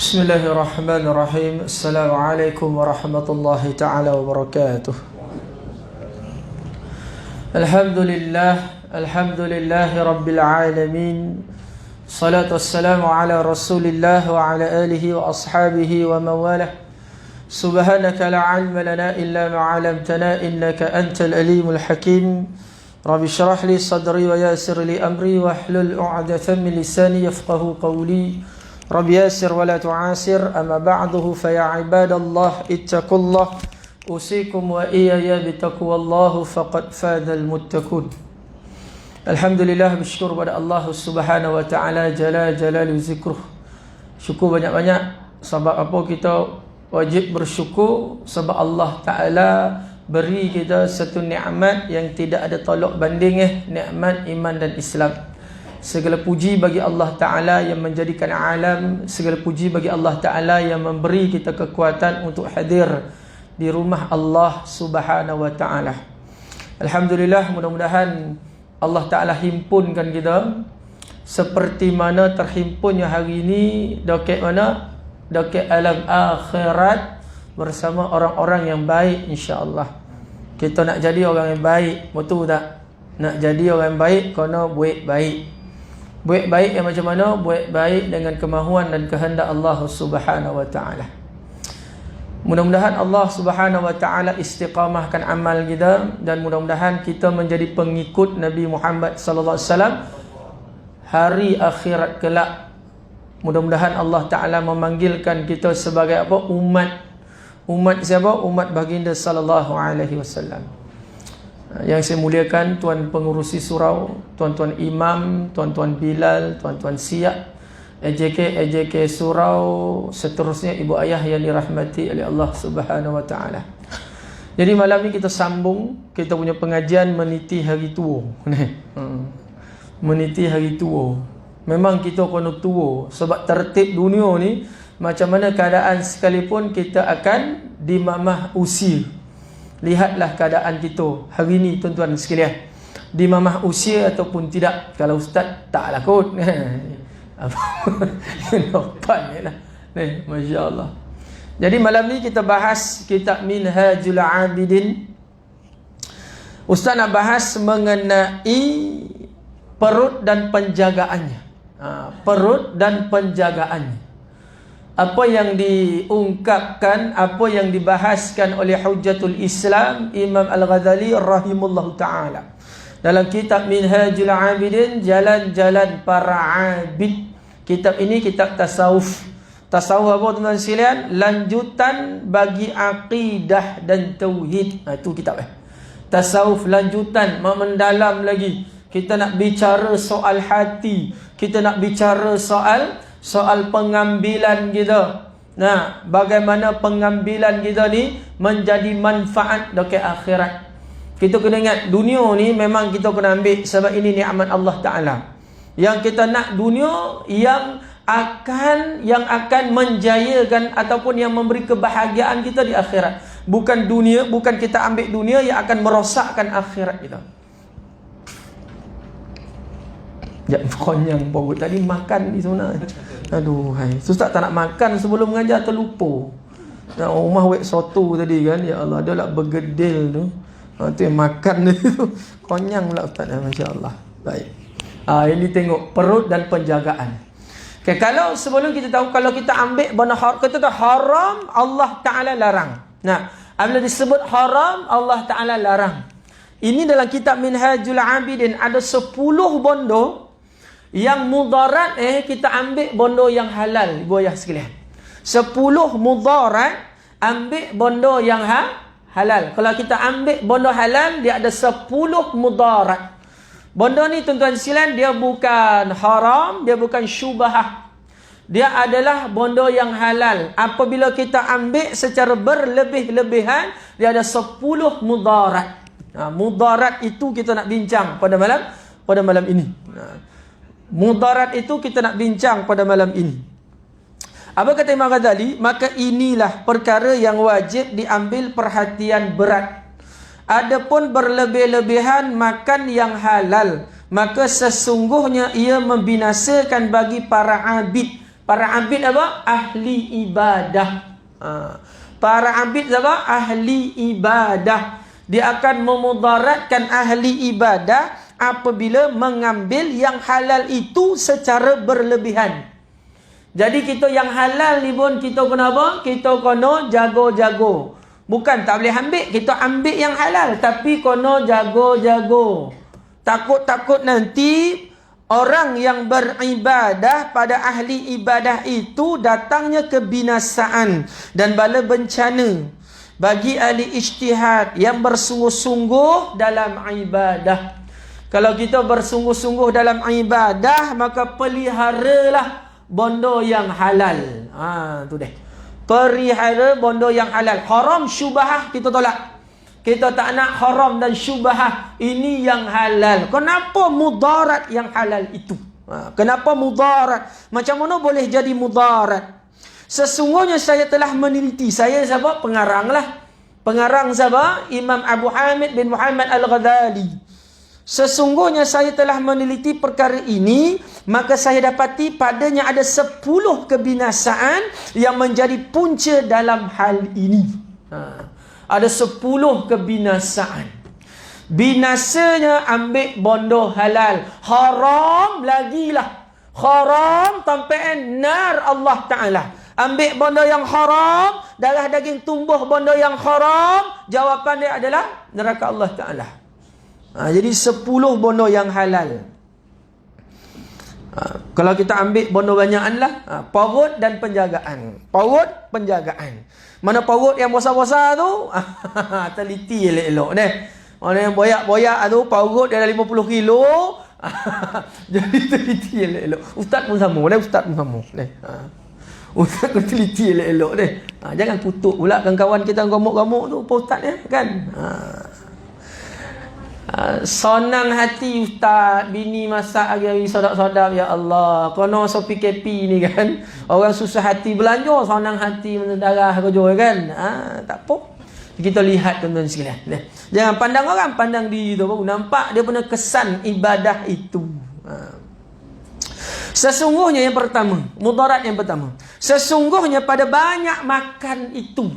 Bismillahirrahmanirrahim. Assalamualaikum warahmatullahi ta'ala wabarakatuh. Alhamdulillahi rabbil alamin. Salatu wassalamu ala rasulillah wa ala alihi wa ashabihi wa mawalah. Subhanaka la ilma lana illa ma 'allamtana innaka antal alimul hakim. Rabbi shrah li sadri wa yassir li amri wa hlul 'uqdatam min lisani yafqahu qawli. Rabbi yassir wa la tu'asir. Amma ba'duhu fa ya ibadallah ittaqullah. Usikum wa iyaya bitaqwallahu faqad fadal muttaqun. Alhamdulillah, bersyukur pada Allah Subhanahu wa taala jalla jalaluhu zikruh. Syukur banyak-banyak. Sebab apa kita wajib bersyukur? Sebab Allah Taala beri kita satu nikmat yang tidak ada tolak banding, nikmat iman dan Islam. Segala puji bagi Allah Ta'ala yang menjadikan alam. Segala puji bagi Allah Ta'ala yang memberi kita kekuatan untuk hadir di rumah Allah Subhanahu wa Ta'ala. Alhamdulillah, mudah-mudahan Allah Ta'ala himpunkan kita seperti mana terhimpunnya hari ini, dekat mana? Dekat alam akhirat bersama orang-orang yang baik, insya-Allah. Kita nak jadi orang yang baik, betul tak? Nak jadi orang yang baik, kena buat baik. Buat baik yang macam mana? Buat baik dengan kemahuan dan kehendak Allah Subhanahu wa taala. Mudah-mudahan Allah Subhanahu wa taala istiqamahkan amal kita, dan mudah-mudahan kita menjadi pengikut Nabi Muhammad sallallahu alaihi wasallam hari akhirat kelak. Mudah-mudahan Allah Taala memanggilkan kita sebagai apa? Umat siapa? Umat baginda sallallahu alaihi wasallam. Yang saya muliakan tuan pengurusi surau, tuan-tuan imam, tuan-tuan Bilal, tuan-tuan Siap, AJK surau, seterusnya ibu ayah yang dirahmati oleh Allah Subhanahu wa taala. Jadi malam ni kita sambung kita punya pengajian meniti hari tua. Meniti hari tua. Memang kita kena tua sebab tertib dunia ni macam mana keadaan sekalipun kita akan dimamah usia. Lihatlah keadaan kita hari ni tuan-tuan sekalian, di mamah usia ataupun tidak. Kalau ustaz taklah kot. Nampak ni lah. Masya-Allah. Jadi malam ni kita bahas kitab Minhajul Abidin. Ustaz nak bahas mengenai perut dan penjagaannya. Perut dan penjagaannya. Apa yang diungkapkan, apa yang dibahaskan oleh Hujjatul Islam Imam Al-Ghazali rahimahullahu ta'ala dalam kitab Minhajul Abidin, jalan-jalan para abid. Kitab ini kitab tasawuf. Tasawuf apa tuan-tuan sekalian? Lanjutan bagi akidah dan tauhid. Itu kitab tasawuf, lanjutan, mendalam lagi. Kita nak bicara soal hati, kita nak bicara soal pengambilan kita. Nah, bagaimana pengambilan kita ni menjadi manfaat dekat akhirat. Kita kena ingat dunia ni memang kita kena ambil sebab ini nikmat Allah Taala. Yang kita nak dunia yang akan menjayakan ataupun yang memberi kebahagiaan kita di akhirat. Bukan dunia, bukan kita ambil dunia yang akan merosakkan akhirat kita. Ya, konyang baru tadi makan di sana. Aduh, hai. Ustaz tak nak makan sebelum mengajar, terlupa. Nak rumah wek soto tadi kan. Ya Allah, dia lah bergedil tu. Tu yang makan tu. Konyang pula ustaz. Masya-Allah. Baik. Ini tengok perut dan penjagaan. Okay, kalau sebelum kita tahu, kalau kita ambil benda haram, kita tahu haram Allah Taala larang. Nah, apabila disebut haram Allah Taala larang. Ini dalam kitab Minhajul Abidin ada 10 bondo yang mudarat, kita ambil bondo yang halal, ibu ayah sekalian. 10 mudarat, ambil bondo yang halal. Kalau kita ambil bondo halal, dia ada 10 mudarat. Bondo ni tuan-tuan sekalian, dia bukan haram, dia bukan syubhah. Dia adalah bondo yang halal. Apabila kita ambil secara berlebih-lebihan, dia ada 10 mudarat. Mudarat itu kita nak bincang pada malam ini. Mudarat itu kita nak bincang pada malam ini. Apa kata Imam Ghazali? Maka inilah perkara yang wajib diambil perhatian berat. Adapun berlebih-lebihan makan yang halal, maka sesungguhnya ia membinasakan bagi para abid Para abid apa? Ahli ibadah. Para abid apa? Ahli ibadah. Dia akan memudaratkan ahli ibadah apabila mengambil yang halal itu secara berlebihan. Jadi kita yang halal ni pun kita kena apa? Kita kena jago-jago. Bukan tak boleh ambil, kita ambil yang halal, tapi kena jago-jago. Takut-takut nanti orang yang beribadah pada ahli ibadah itu datangnya kebinasaan dan bala bencana bagi ahli ijtihad yang bersungguh-sungguh dalam ibadah. Kalau kita bersungguh-sungguh dalam ibadah, maka peliharalah bondo yang halal. Tu deh. Pelihara bondo yang halal. Haram syubhah kita tolak. Kita tak nak haram dan syubhah. Ini yang halal. Kenapa mudarat yang halal itu? Kenapa mudarat? Macam mana boleh jadi mudarat? Sesungguhnya saya telah meneliti. Saya siapa? Pengarang lah. Pengarang siapa? Imam Abu Hamid bin Muhammad Al-Ghazali. Sesungguhnya saya telah meneliti perkara ini, maka saya dapati padanya ada 10 kebinasaan yang menjadi punca dalam hal ini. Ada 10 kebinasaan. Binasanya ambil bondo halal. Haram lagilah. Haram sampai nar Allah Ta'ala. Ambil bondo yang haram, darah daging tumbuh bondo yang haram, jawapan dia adalah neraka Allah Ta'ala. Jadi 10 bondo yang halal. Kalau kita ambil bondo banyakan lah, parut dan penjagaan. Parut, penjagaan. Mana parut yang besar-besar tu? Teliti elok-elok deh. Mana yang boyak-boyak tu, parut dia dah 50 kilo. Jadi teliti elok-elok. Ustaz pun sama deh, Ustaz pun sama deh. Ustaz pun teliti elok-elok deh. Jangan kutuk pula kawan-kawan kita gamuk-gamuk tu, apa Ustaz ya, kan? Sonang hati ustaz, bini masak hari-hari sedap-sedap, ya Allah. Kono so PKP ni kan, orang susah hati belanja, sonang hati mendarah kerja kan. Tak apa. Kita lihat tuan-tuan sekalian. Jangan pandang orang, pandang diri tu baru nampak dia punya kesan ibadah itu. Sesungguhnya yang pertama, mudarat yang pertama. Sesungguhnya pada banyak makan itu,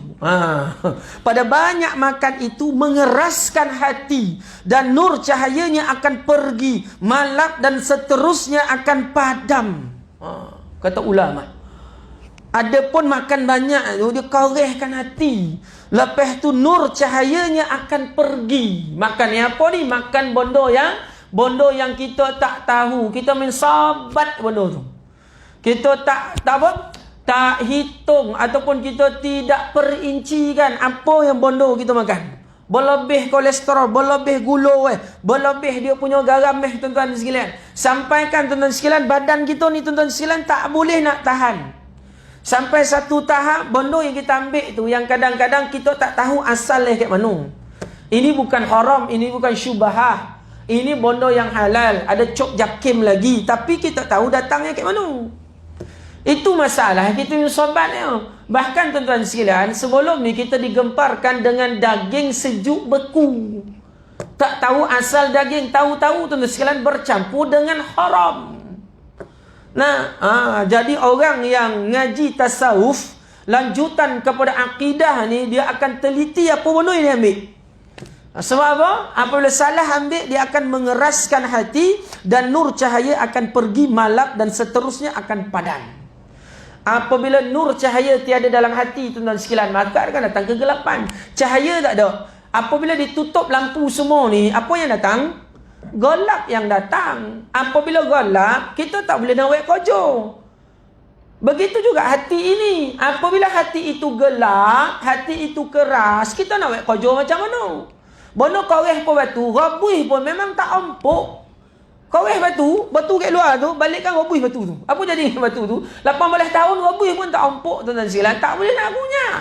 pada banyak makan itu mengeraskan hati dan nur cahayanya akan pergi, malap dan seterusnya akan padam. Kata ulama. Adapun makan banyak tu dia korehkan hati. Lepas tu nur cahayanya akan pergi. Makan yang apa ni? Makan bondo yang kita tak tahu. Kita main sabat bondo tu. Kita tak apa? Tak hitung ataupun kita tidak perincikan apa yang bondo kita makan. Berlebih kolesterol, berlebih gula, berlebih dia punya garam tuan-tuan sekalian. Sampaikan tuan-tuan sekalian, badan kita ni tuan-tuan sekalian tak boleh nak tahan. Sampai satu tahap bondo yang kita ambil tu yang kadang-kadang kita tak tahu asalnya kat mana. Ini bukan haram, ini bukan syubhah. Ini bondo yang halal, ada cok jakim lagi, tapi kita tahu datangnya kat mana. Itu masalah kita punya sobat ni. Bahkan tuan-tuan sekalian, sebelum ni kita digemparkan dengan daging sejuk beku. Tak tahu asal daging, tahu-tahu tuan-tuan sekalian bercampur dengan haram. Jadi orang yang ngaji tasawuf, lanjutan kepada akidah ni, dia akan teliti apa benda yang dia ambil. Sebab apa? Apabila salah ambil, dia akan mengeraskan hati dan nur cahaya akan pergi, malap dan seterusnya akan padam. Apabila nur cahaya tiada dalam hati tuan-tuan sekalian, maka akan datang kegelapan. Cahaya tak ada. Apabila ditutup lampu semua ni, apa yang datang? Gelap yang datang. Apabila gelap, kita tak boleh nak buat kerja. Begitu juga hati ini. Apabila hati itu gelap, hati itu keras, kita nak buat kerja macam mana? Bono koreh pun batu, rabuih pun memang tak empuk. Koreh batu kat luar tu, balikkan rabuih batu tu. Apa jadi batu tu? 18 tahun rabuih pun tak empuk tuan-tuan sekalian, tak boleh nak kunyah.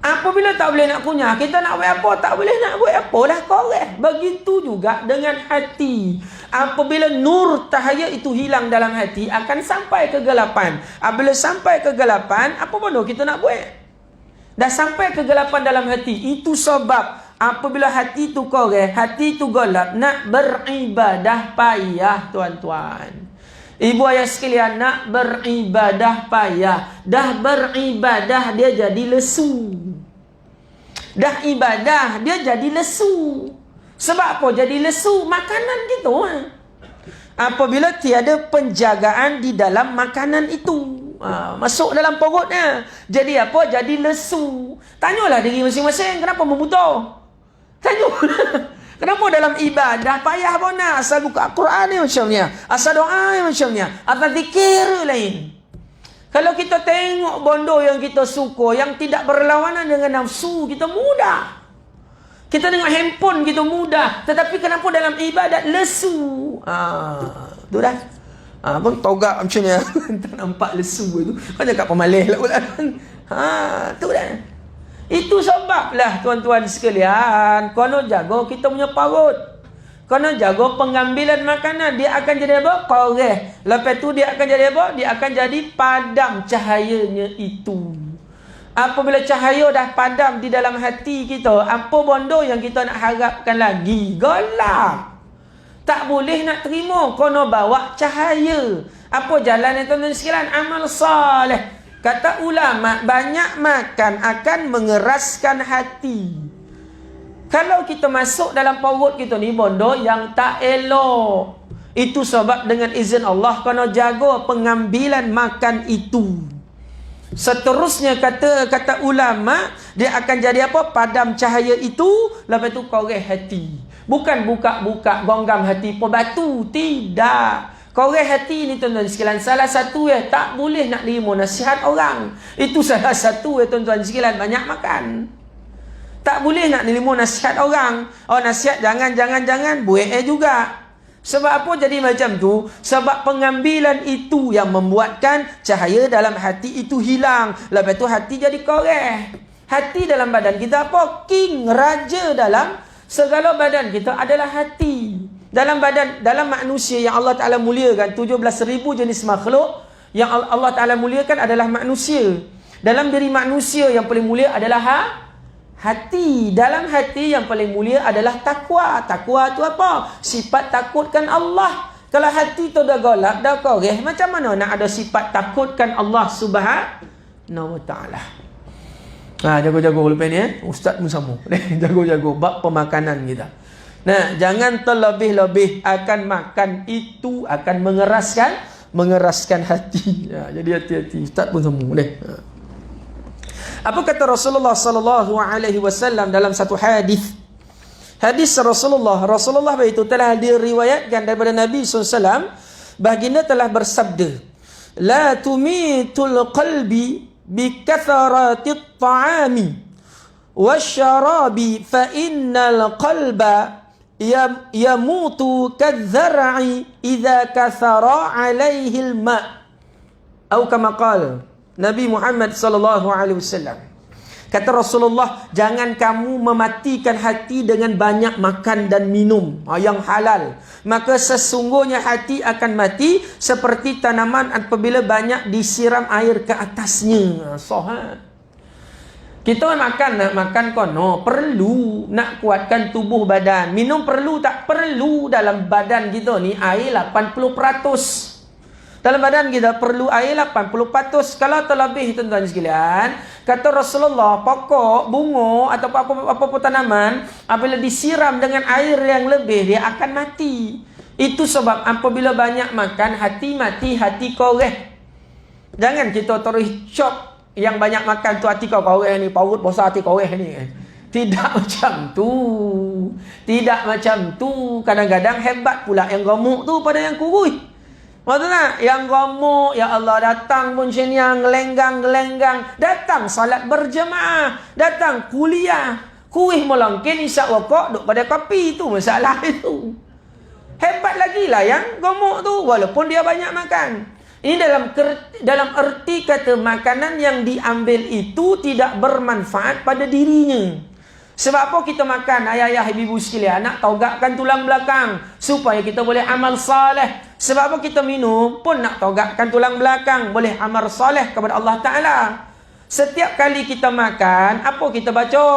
Apabila tak boleh nak kunyah, kita nak buat apa? Tak boleh nak buat apa dah koreh. Begitu juga dengan hati. Apabila nur cahaya itu hilang dalam hati, akan sampai kegelapan. Apabila sampai kegelapan, apa benda kita nak buat? Dah sampai kegelapan dalam hati. Itu sebab apabila hati itu koreh, hati itu gelap, nak beribadah payah tuan-tuan. Ibu ayah sekalian, nak beribadah payah. Dah beribadah dia jadi lesu. Dah ibadah dia jadi lesu. Sebab apa jadi lesu? Makanan gitu. Apabila tiada penjagaan di dalam makanan itu, masuk dalam perutnya, jadi apa? Jadi lesu. Tanyalah diri masing-masing, kenapa membutuh? Tanyalah. Kenapa dalam ibadah payah bona? Asal buka Quran ni macam ni, asal doa ni macam ni, asal zikir lain. Kalau kita tengok bondo yang kita suka, yang tidak berlawanan dengan nafsu, kita mudah. Kita tengok handphone kita mudah, tetapi kenapa dalam ibadat lesu? Tu dah. Abang togak macam ni. Tak nampak lesu itu. Kau cakap pemalih lah pula. Tu dah. Itu sebablah tuan-tuan sekalian, kena jaga kita punya parut. Kena jaga pengambilan makanan. Dia akan jadi apa? Koreh. Lepas tu dia akan jadi apa? Dia akan jadi padam cahayanya itu. Apabila cahaya dah padam di dalam hati kita, apa bondo yang kita nak harapkan lagi? Gelap. Tak boleh nak terima. Kena bawa cahaya. Apa jalan yang tuan-tuan sekalian? Amal saleh. Kata ulama, banyak makan akan mengeraskan hati. Kalau kita masuk dalam perut kita ni bondo yang tak elok. Itu sebab dengan izin Allah kena jaga pengambilan makan itu. Seterusnya kata ulama, dia akan jadi apa? Padam cahaya itu, lepas tu koreh hati. Bukan buka-buka gonggam hati pebatu, tidak. Koreh hati ni tuan-tuan sekalian, salah satu tak boleh nak terima nasihat orang. Itu salah satu tuan-tuan sekalian, banyak makan. Tak boleh nak terima nasihat orang. Oh, nasihat jangan, buat juga. Sebab apa jadi macam tu? Sebab pengambilan itu yang membuatkan cahaya dalam hati itu hilang. Lepas tu hati jadi koreh. Hati dalam badan kita apa? King, raja dalam segala badan kita adalah hati. Dalam manusia yang Allah Ta'ala muliakan, 17,000 jenis makhluk yang Allah Ta'ala muliakan adalah manusia. Dalam diri manusia yang paling mulia adalah hati. Dalam hati yang paling mulia adalah takwa. Takwa itu apa? Sifat takutkan Allah. Kalau hati tu dah golap, dah koreh, macam mana nak ada sifat takutkan Allah Subhanahu wa ta'ala? Jago-jago lepas ni Ustaz pun sama. Jago-jago bab pemakanan kita. Nah, jangan terlebih-lebih akan makan itu akan mengeraskan hati. Jadi hati-hati. Ustaz pun sama. Apa kata Rasulullah sallallahu alaihi wasallam dalam satu hadis? Hadis Rasulullah itu telah diriwayatkan daripada Nabi SAW. Baginda telah bersabda, la tumitul qalbi bi katharatit ta'ami wasyarabi fa innal qalba yamutu kadzar'i idza kathara alaihi al-ma'. Atau kama qala Nabi Muhammad sallallahu alaihi wasallam. Kata Rasulullah, jangan kamu mematikan hati dengan banyak makan dan minum yang halal. Maka sesungguhnya hati akan mati seperti tanaman apabila banyak disiram air ke atasnya. Kita nak makan kono, perlu nak kuatkan tubuh badan. Minum perlu tak? Perlu. Dalam badan kita ni air 80%. Dalam badan kita perlu air 80%. Kalau terlebih tuan-tuan sekalian, kata Rasulullah, pokok, bunga atau apa-apa tanaman apabila disiram dengan air yang lebih, dia akan mati. Itu sebab apabila banyak makan, hati mati, hati koreh. Jangan kita terus cop yang banyak makan tu hati kau koreh ni, paut besar hati koreh ni. Tidak macam tu. Tidak macam tu. Kadang-kadang hebat pula yang gemuk tu pada yang kurus. Maksudnya yang gemuk, ya Allah, datang pun macam ni, yang gelenggang. Datang salat berjemaah, datang kuliah, kuih melangkin isyak wakok, duk pada kopi tu masalah itu. Hebat lagi lah yang gemuk tu, walaupun dia banyak makan. Ini dalam erti kata makanan yang diambil itu tidak bermanfaat pada dirinya. Sebab apa kita makan, ayah-ayah, ibu-ibu sekalian, nak togakkan tulang belakang supaya kita boleh amal saleh. Sebab apa kita minum pun nak togakkan tulang belakang, boleh amal saleh kepada Allah Ta'ala. Setiap kali kita makan, apa kita baca?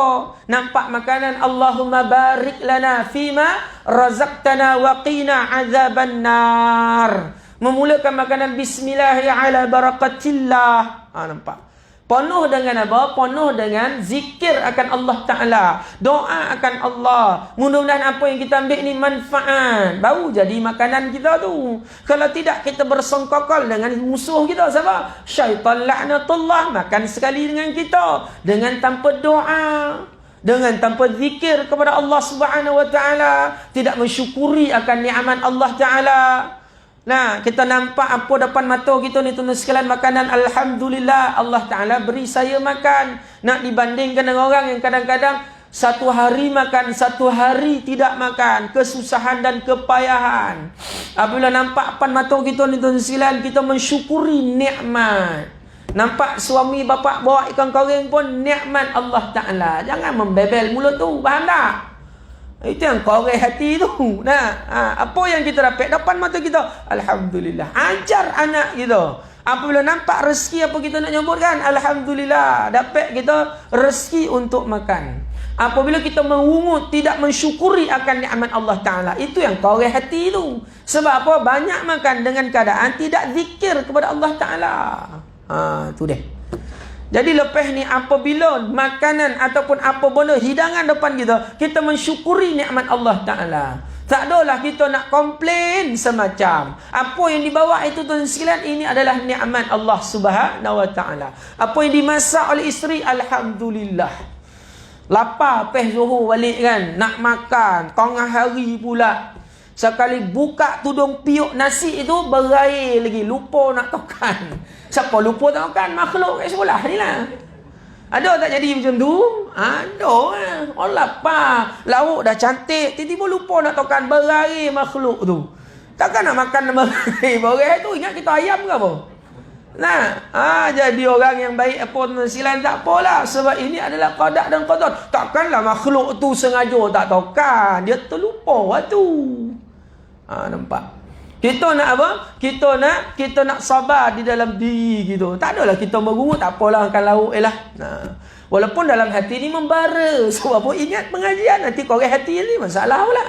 Nampak makanan, Allahumma barik lana fima razaqtana wa qina azaban nar. Memulakan makanan bismillah ala barakatillah. Nampak? Penuh dengan apa? Penuh dengan zikir akan Allah Ta'ala. Doa akan Allah. Mudah-mudahan apa yang kita ambil ni manfaat. Baru jadi makanan kita tu. Kalau tidak, kita bersengkakal dengan musuh kita. Siapa? Syaitan laknatullah. Makan sekali dengan kita. Dengan tanpa doa. Dengan tanpa zikir kepada Allah Subhanahu Wa Ta'ala. Tidak mensyukuri akan ni'mat Allah Ta'ala. Nah, kita nampak apa depan mata kita ni tuan sekalian, makanan alhamdulillah Allah Taala beri saya makan. Nak dibandingkan dengan orang yang kadang-kadang satu hari makan, satu hari tidak makan, kesusahan dan kepayahan. Apabila nampak depan mata kita ni tuan sekalian, kita mensyukuri nikmat. Nampak suami bapa bawa ikan goreng pun nikmat Allah Taala. Jangan membebel mulut tu, faham tak? Itu yang korek hati tu. Apa yang kita dapat depan mata kita? Alhamdulillah. Ajar anak kita. Apabila nampak rezeki apa kita nak nyebutkan? Alhamdulillah. Dapat kita rezeki untuk makan. Apabila kita mengungut, tidak mensyukuri akan nikmat Allah Ta'ala. Itu yang korek hati tu. Sebab apa? Banyak makan dengan keadaan tidak zikir kepada Allah Ta'ala. Tu deh. Jadi lepas ni apabila makanan ataupun apa benda hidangan depan kita, kita mensyukuri nikmat Allah Ta'ala. Tak adalah kita nak komplain semacam. Apa yang dibawa itu tuan sekalian, ini adalah nikmat Allah Subhanahu Wa Ta'ala. Apa yang dimasak oleh isteri, alhamdulillah. Lapar peh Zuhur balik kan, nak makan tengah hari pula. Sekali buka tudung piuk nasi itu berair lagi, lupa nak tokan. Siapa lupa tak makan? Makhluk kat sebelah ni lah. Ada tak jadi macam tu? Ada lah. Oh lapar. Lauk dah cantik. Tiba-tiba lupa nak tokan. Berair makhluk tu. Takkan nak makan berair tu? Ingat kita ayam ke apa? Jadi orang yang baik apa silan tak apalah. Sebab ini adalah qada dan qadar. Takkanlah makhluk tu sengaja tak tokan. Dia terlupa lah tu. Nampak? Kita nak apa? Kita nak sabar di dalam diri kita. Tak adalah kita merungut, tak apalah makan lauk lah. Walaupun dalam hati ni membara. Sebab apa? Ingat pengajian, nanti korek hati ni masalah pula.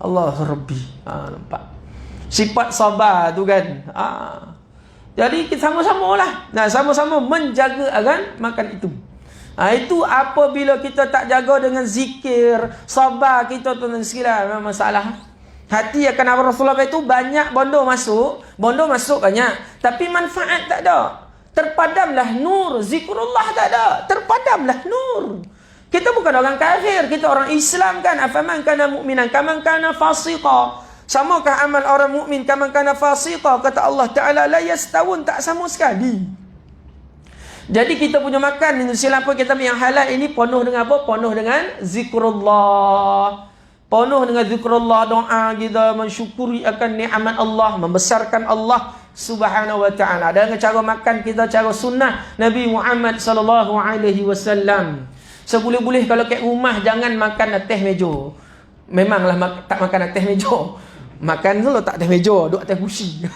Allah Rabbi. Nampak? Sifat sabar tu kan. Jadi kita sama-sama lah. Sama-sama menjaga akan makan itu. Itu apabila kita tak jaga dengan zikir, sabar kita tuan-tuan sekalian, memang masalah. Hati akan apa Rasulullah itu banyak bondo masuk banyak, tapi manfaat tak ada. Terpadamlah nur, zikrullah tak ada. Terpadamlah nur. Kita bukan orang kafir, kita orang Islam kan. Afaman kana mu'minan kaman kana fasiqa. Samakah amal orang mukmin kaman kana fasiqa? Kata Allah Taala, la yastawun, tak sama sekali. Jadi kita punya makan siapa kita yang halal ini penuh dengan apa? Penuh dengan zikrullah. Penuh dengan zikrullah, doa kita, mensyukuri akan nikmat Allah, membesarkan Allah Subhanahu Wa Ta'ala. Dengan cara makan kita, cara sunnah Nabi Muhammad sallallahu alaihi wasallam. Seboleh-boleh kalau kat rumah jangan makan atas meja. Memanglah tak makan atas meja. Makan tu tak atas meja, duduk atas kursi.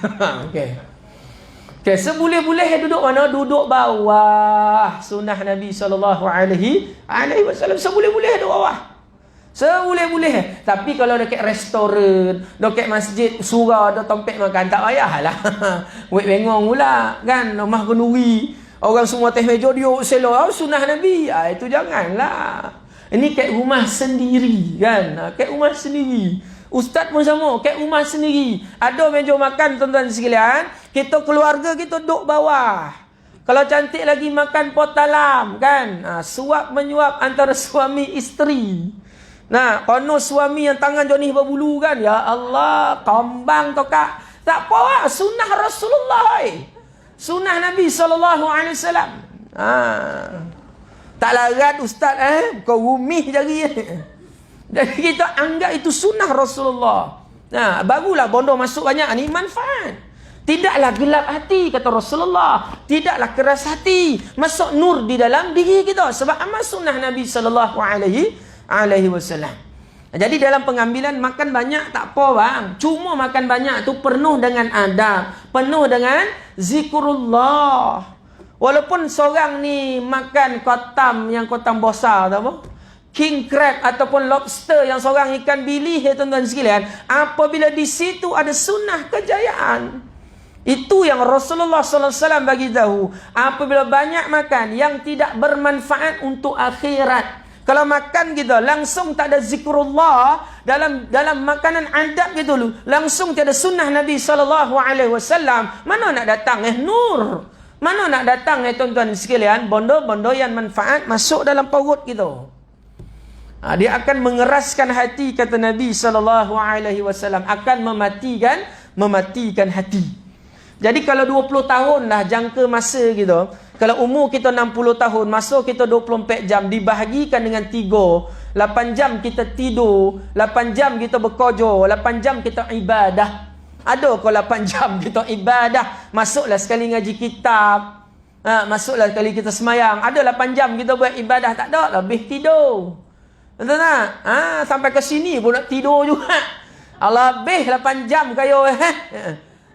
Okey, seboleh-boleh duduk mana? Duduk bawah. Sunnah Nabi sallallahu alaihi wasallam, seboleh-boleh duduk bawah. Seboleh-boleh. Tapi kalau dekat restoran, dekat masjid, surau, ada tempat makan, tak payahlah. Wek bengong pula, kan? Rumah kenduri. Orang semua atas meja, dia selo. Sunnah Nabi. Itu janganlah. Ini kat rumah sendiri, kan? Kat rumah sendiri. Ustaz pun sama, kat rumah sendiri. Ada meja makan, tuan-tuan sekalian. Kita keluarga, kita duduk bawah. Kalau cantik lagi, makan potalam, kan? Suap menyuap antara suami isteri. Kono suami yang tangan jonih berbulu kan. Ya Allah, kambang tu kak. Tak apa lah, sunnah Rasulullah. Sunnah Nabi SAW. Tak larat ustaz kau rumih jari. Jadi kita anggap itu sunnah Rasulullah. Barulah bondo masuk banyak ni manfaat. Tidaklah gelap hati kata Rasulullah. Tidaklah keras hati. Masuk nur di dalam diri kita. Sebab amal sunnah Nabi SAW. Jadi dalam pengambilan makan banyak tak apa bang. Cuma makan banyak tu penuh dengan adab, penuh dengan zikrullah. Walaupun seorang ni makan kotam besar tu apa? King crab ataupun lobster yang seorang ikan bilis ya tuan-tuan sekalian, apabila di situ ada sunnah kejayaan. Itu yang Rasulullah sallallahu alaihi wasallam bagi tahu. Apabila banyak makan yang tidak bermanfaat untuk akhirat. Kalau makan gitu langsung tak ada zikrullah dalam makanan adab gitu lu. Langsung tiada sunnah Nabi sallallahu alaihi wasallam. Mana nak datang nur? Mana nak datang tuan-tuan sekalian, bondo-bondo yang manfaat masuk dalam perut gitu. Dia akan mengeraskan hati, kata Nabi sallallahu alaihi wasallam, akan mematikan hati. Jadi kalau 20 tahun dah jangka masa gitu, kalau umur kita 60 tahun, masa kita 24 jam dibahagikan dengan 3, 8 jam kita tidur, 8 jam kita bekerja, 8 jam kita ibadah. Ada kau 8 jam kita ibadah, masuklah sekali ngaji kitab, masuklah sekali kita semayang. Ada 8 jam kita buat ibadah, tak ada, lebih tidur. Betul tak? Sampai ke sini pun nak tidur juga. Lebih 8 jam kayo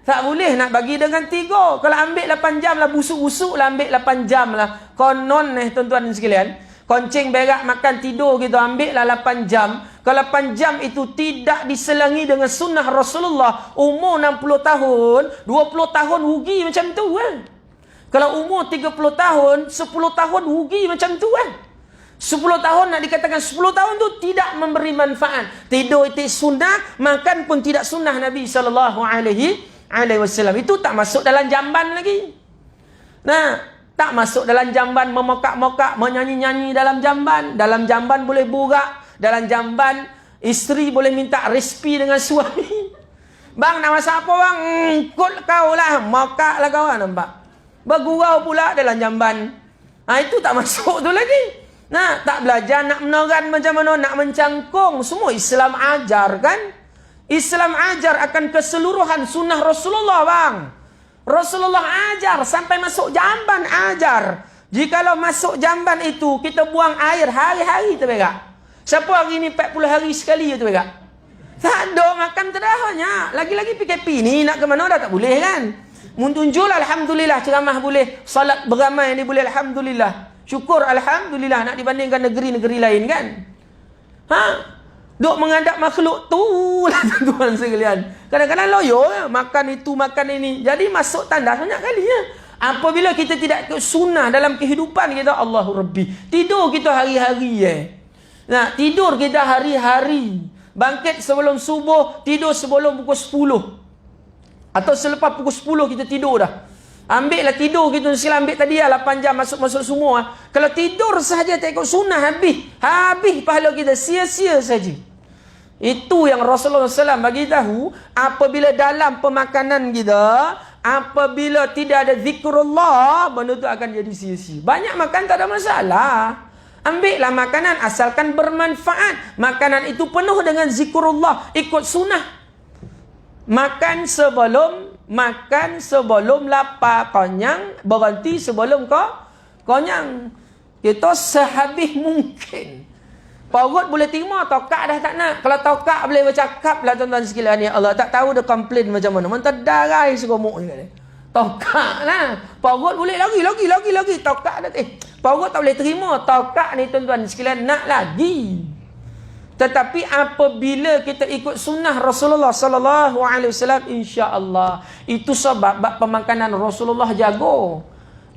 tak boleh nak bagi dengan 3. Kalau ambil 8 jam lah, busuk-busuk lah ambil 8 jam lah. Konon tuan-tuan sekalian, koncing berak makan tidur gitu, ambil lah 8 jam. Kalau 8 jam itu tidak diselangi dengan sunnah Rasulullah, umur 60 tahun, 20 tahun rugi macam tu kan. Kalau umur 30 tahun, 10 tahun rugi macam tu kan. 10 tahun nak dikatakan 10 tahun tu tidak memberi manfaat. Tidur itu sunnah, makan pun tidak sunnah Nabi sallallahu alaihi wasallam. Itu tak masuk dalam jamban lagi. Tak masuk dalam jamban memokak-mokak, menyanyi-nyanyi dalam jamban. Dalam jamban boleh burak. Dalam jamban isteri boleh minta resipi dengan suami. Bang nak masak apa bang? Ikut kau lah, mokak lah kau, nampak. Bergurau pula dalam jamban. Itu tak masuk tu lagi. Tak belajar nak meneran macam mana, nak mencangkung. Semua Islam ajar kan. Islam ajar akan keseluruhan sunnah Rasulullah bang. Rasulullah ajar sampai masuk jamban ajar. Jikalau masuk jamban itu kita buang air hari-hari tu berak. Siapa hari ni 40 hari sekali tu berak? Tak ada, makan terdahanya. Lagi-lagi PKP ni nak ke mana dah tak boleh kan. Muntunjul alhamdulillah, ceramah boleh, salat beramai ni boleh alhamdulillah. Syukur alhamdulillah, nak dibandingkan negeri-negeri lain kan. Duk menghadap makhluk tu lah tuan-tuan sekalian. Kadang-kadang loyo makan itu, makan ini. Jadi masuk tanda banyak kali ya. Apabila kita tidak ikut sunnah dalam kehidupan kita, Allahu Rabbi. Tidur kita hari-hari tidur kita hari-hari. Bangkit sebelum subuh, tidur sebelum pukul 10. Atau selepas pukul 10 kita tidur dah. Ambil lah tidur kita sila ambil tadi lah 8 jam masuk-masuk semua. Kalau tidur sahaja tak ikut sunnah, habis pahala kita, sia-sia saja. Itu yang Rasulullah SAW bagi tahu, apabila dalam pemakanan kita, apabila tidak ada zikrullah, benda tu akan jadi sia-sia. Banyak makan tak ada masalah. Ambillah makanan asalkan bermanfaat. Makanan itu penuh dengan zikrullah, ikut sunnah. Makan sebelum lapar, kenyang, berhenti sebelum kenyang. Kita sehabis mungkin. Perut boleh terima, tokak dah tak nak. Kalau tokak boleh bercakap lah tuan-tuan sekalian, ya Allah, tak tahu dia komplain macam mana. Mentah darai sekomuk ni. Tokak lah. Perut boleh lagi. Tokak dah. Perut tak boleh terima. Tokak ni tuan-tuan sekalian nak lagi. Tetapi apabila kita ikut sunnah Rasulullah sallallahu alaihi wasallam, insya-Allah itu sebab bab pemakanan Rasulullah jago.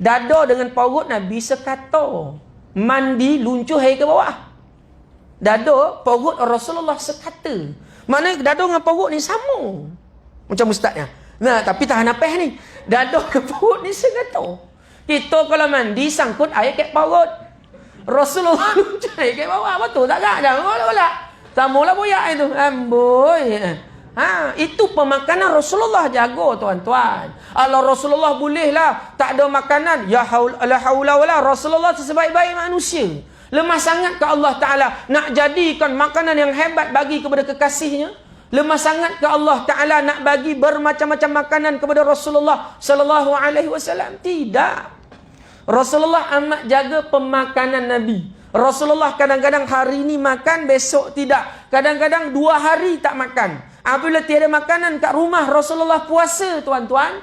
Dada dengan perut Nabi sekata. Mandi luncuh hai ke bawah. Dada perut Rasulullah sekata. Maknanya dada dengan perut ni sama. Macam ustaznya. Tapi tahan nafas ni. Dada dengan perut ni sekata. Kita kalau mandi sangkut air kat perut. Rasulullah luncuh air kat bawah. Betul tak kak? Jangan bola-bola. Samulah boyak itu. Amboi. Itu pemakanan Rasulullah jago tuan-tuan. Allah Rasulullah bolehlah tak ada makanan. Ya haula wala, Rasulullah sebaik-baik manusia. Lemah sangat ke Allah Ta'ala nak jadikan makanan yang hebat bagi kepada kekasihnya? Lemah sangat ke Allah Ta'ala nak bagi bermacam-macam makanan kepada Rasulullah Sallallahu Alaihi Wasallam? Tidak. Rasulullah amat jaga pemakanan Nabi. Rasulullah kadang-kadang hari ini makan, besok tidak. Kadang-kadang 2 hari tak makan. Apabila tiada makanan kat rumah, Rasulullah puasa tuan-tuan.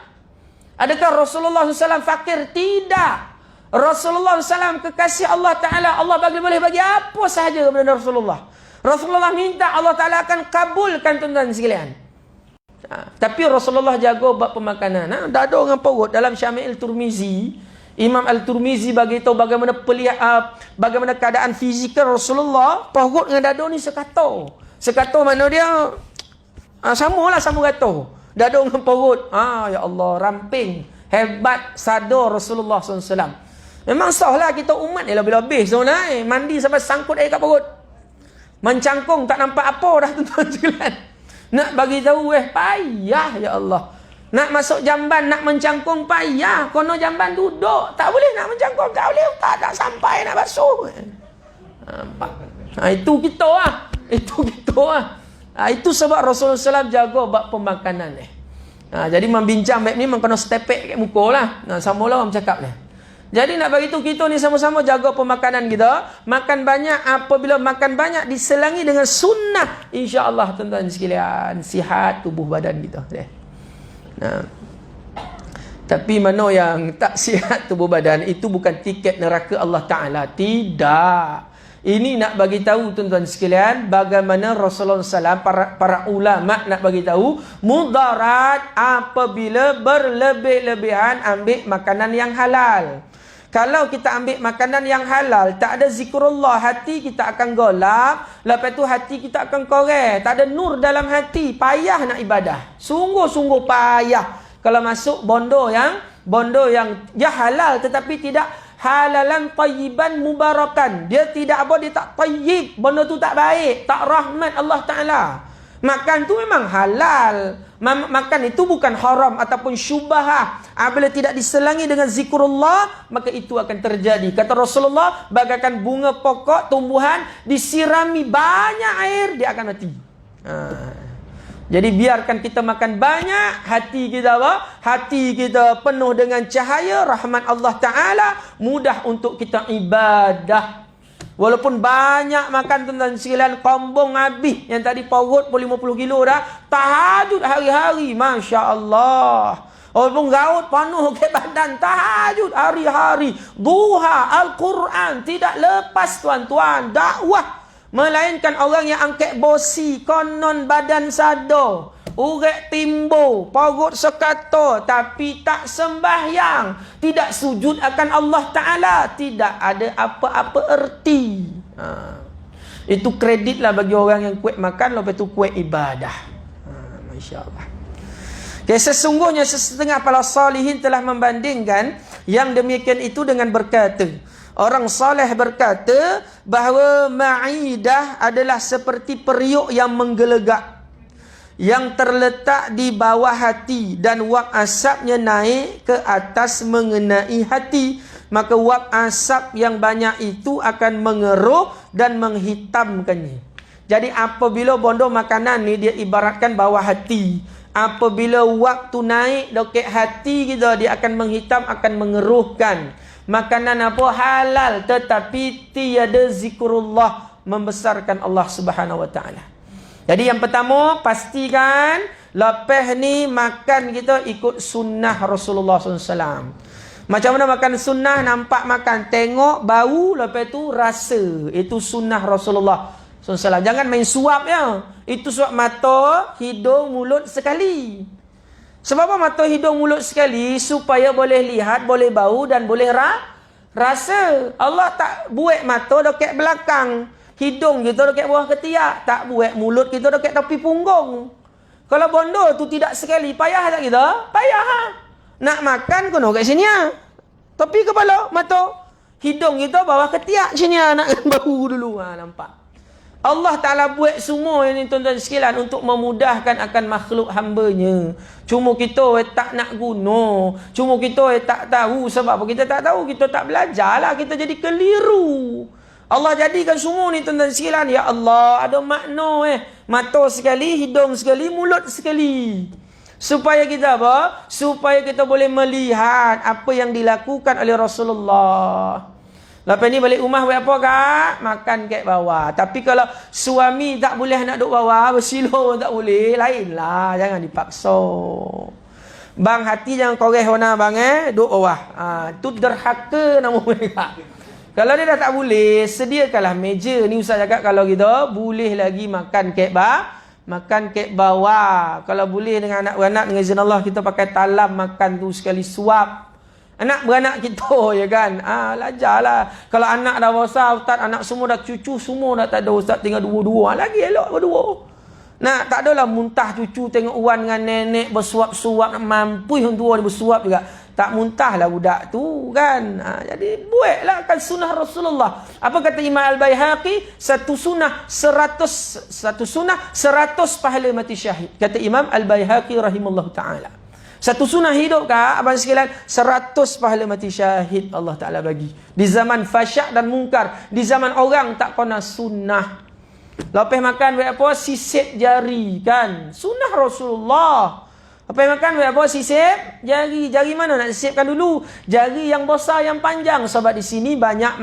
Adakah Rasulullah SAW fakir? Tidak. Rasulullah SAW kekasih Allah Ta'ala. Allah boleh bagi apa sahaja kepada Rasulullah. Rasulullah minta, Allah Ta'ala akan kabulkan tuan-tuan sekalian. Tapi Rasulullah jaga bab pemakanan. Dada dengan perut dalam Syamil Turmizi, Imam Al-Turmizi bagi tahu bagaimana bagaimana keadaan fizikal Rasulullah, perut dengan dada ni sekata. Sekata makna dia samalah sama kata. Dada dengan perut. Ya Allah, ramping. Hebat sadar Rasulullah SAW. Memang sahlah kita umat ni lebih-lebih sebenarnya. Mandi sampai sangkut air kat perut. Mencangkung tak nampak apa dah tuan-tuan sekalian. Nak bagi tahu payah ya Allah. Nak masuk jamban, nak mencangkung payah. Kono jamban duduk. Tak boleh nak mencangkung, tak boleh. Tak sampai nak basuh. Nampak. Itu kita lah. Itu kita lah. Itu sebab Rasulullah SAW jaga bab pemakanan ni. Jadi membincang bab ni memang kena stepek kat muka lah. Sama lah orang cakap ni. Jadi nak bagi tu kita ni sama-sama jaga pemakanan kita. Makan banyak, apabila makan banyak diselangi dengan sunnah, insya-Allah tuan-tuan sekalian, sihat tubuh badan kita. Tapi mana yang tak sihat tubuh badan, itu bukan tiket neraka Allah Ta'ala. Tidak. Ini nak bagi tahu tuan-tuan sekalian bagaimana Rasulullah SAW, para ulama nak bagi tahu mudarat apabila berlebih-lebihan ambil makanan yang halal. Kalau kita ambil makanan yang halal, tak ada zikrullah, hati kita akan golap. Lepas tu hati kita akan korek. Tak ada nur dalam hati. Payah nak ibadah. Sungguh-sungguh payah. Kalau masuk bondo yang dia halal tetapi tidak halalan tayyiban mubarakan. Dia tidak apa, dia tak tayyib. Bondo tu tak baik. Tak rahmat Allah Ta'ala. Makan tu memang halal. Makan itu bukan haram ataupun syubhah. Apabila tidak diselangi dengan zikrullah, maka itu akan terjadi. Kata Rasulullah, bagaikan bunga pokok tumbuhan disirami banyak air, dia akan mati. Jadi biarkan kita makan banyak, hati kita apa? Hati kita penuh dengan cahaya rahmat Allah Ta'ala, mudah untuk kita ibadah. Walaupun banyak makan tuan-tuan sekalian, kombong habis. Yang tadi perut pun 50 kilo dah. Tahajud hari-hari. Masya Allah. Walaupun gaut penuh ke badan. Tahajud hari-hari. Duha, Al-Quran. Tidak lepas tuan-tuan. Dakwah. Melainkan orang yang angkat bosi. Konon badan sadar. Urek timbo, perut sekata, tapi tak sembahyang, tidak sujud akan Allah Ta'ala, tidak ada apa-apa erti. Itu kreditlah bagi orang yang kuat makan, lepas tu kuat ibadah. Masya Allah. Sesungguhnya setengah para salihin telah membandingkan yang demikian itu dengan berkata, orang saleh berkata bahawa ma'idah adalah seperti periuk yang menggelegak, yang terletak di bawah hati, dan wap asapnya naik ke atas mengenai hati, maka wap asap yang banyak itu akan mengeruh dan menghitamkannya. Jadi apabila bondo makanan ni dia ibaratkan bawah hati. Apabila wap tu naik dekat hati kita, dia akan menghitam, akan mengeruhkan. Makanan apa? Halal tetapi tiada zikrullah, membesarkan Allah Subhanahu wa taala. Jadi yang pertama, pastikan lepas ni makan kita ikut sunnah Rasulullah SAW. Macam mana makan sunnah? Nampak makan, tengok, bau, lepas tu rasa. Itu sunnah Rasulullah SAW. Jangan main suap ya. Itu suap mata, hidung, mulut sekali. Sebab apa mata, hidung, mulut sekali? Supaya boleh lihat, boleh bau dan boleh rasa. Allah tak buat mata dekat belakang, hidung kita dekat bawah ketiak, tak buat mulut kita dekat tepi punggung. Kalau bondo tu tidak sekali, payah tak kita? Payah. Nak makan kena kat sini tepi kepala, mata, hidung kita bawah ketiak sini nak bau dulu. Nampak? Allah Ta'ala buat semua ini tuan-tuan sekalian untuk memudahkan akan makhluk hambanya. Cuma kita tak nak guna. Cuma kita tak tahu. Sebab apa kita tak tahu? Kita tak belajar lah. Kita jadi keliru. Allah jadikan semua ni tuan-tuan sekalian. Ya Allah, ada makna mata sekali, hidung sekali, mulut sekali. Supaya kita apa? Supaya kita boleh melihat apa yang dilakukan oleh Rasulullah. Lepas ni balik rumah buat apa kak? Makan kat bawah. Tapi kalau suami tak boleh nak duduk bawah, bersilo tak boleh, lainlah. Jangan dipaksa. Bang, hati jangan koreh warna bang duduk bawah. Tu derhaka nama mereka. Kalau dia dah tak boleh, sediakanlah meja. Ni Ustaz cakap kalau kita boleh lagi makan kat Makan kek bawah. Kalau boleh dengan anak beranak, dengan izin Allah, kita pakai talam makan tu sekali suap. Anak beranak kita, ya kan? Lajarlah. Kalau anak dah besar, ustaz, anak semua dah cucu, semua dah tak ada, ustaz, tinggal dua-dua. Lagi elok berdua. Nah, tak adalah muntah cucu tengok wan dengan nenek bersuap-suap, mampu yang tua dia bersuap juga. Tak muntahlah budak tu kan. Jadi buatlah kan sunnah Rasulullah. Apa kata Imam Al-Baihaqi? Satu sunnah 100 pahala mati syahid. Kata Imam Al-Baihaqi rahimahullah ta'ala. Satu sunnah hidup kah abang sekalian? 100 pahala mati syahid Allah Ta'ala bagi. Di zaman fasyak dan mungkar. Di zaman orang tak kena sunnah. Lepas makan buat apa? Sisip jari kan. Sunnah Rasulullah. Lepas makan buat apa? Sisip jari. Jari mana nak sisipkan dulu? Jari yang besar, yang panjang. Sebab di sini banyak